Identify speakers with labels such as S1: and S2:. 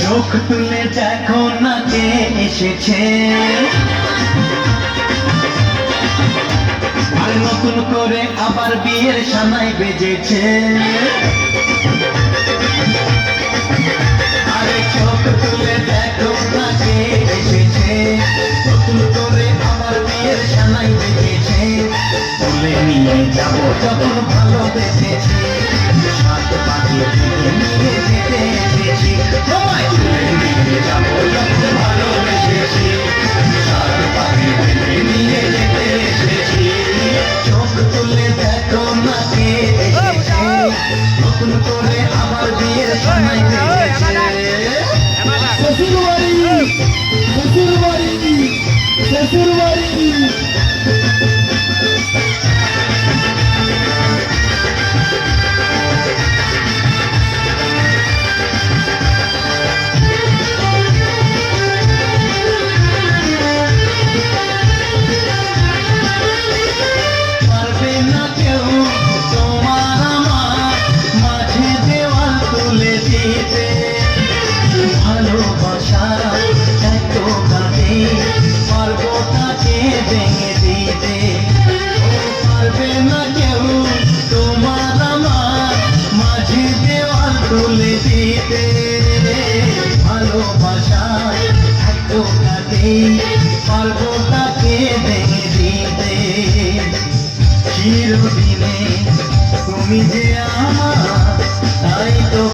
S1: চোখ তুলে দেখো না কে এসেছে, আর নতুন করে আবার বিয়ের সানাই বেজেছে। আরে চোখ তুলে দেখো না কে এসেছে, নতুন করে আবার বিয়ের সানাই বেজেছে। তুলে নিয়ে যাবো যখন ভালোবেসেছি, সাত পাখি নিয়ে যেতে এসেছি। তুলে নিয়ে যাবো যখন ভালোবেসেছি, সাত পাখি নিয়ে যেতে এসেছি। চোখ তুলে দেখো না কে এসেছে, নতুন করে আবার বিয়ের সানাই বেজেছে।
S2: শ্বশুর বাড়ি, শ্বশুর বাড়ি, শ্বশুর বাড়ি।
S1: পারবে না কেউ তোমার আমার মাঝে দেওয়াল তুলে দিতে, ভালোবাসা এত কাঁদে পারবো তাকে ভেঙে দিতে। পারবে না কেউ তোমার আমার মাঝে দেওয়াল তুলে দিতে, ভালোবাসা এত কাঁদে পারবো তাকে ভেঙে দিতে। চিরদিনে তুমি যে আমার, তাই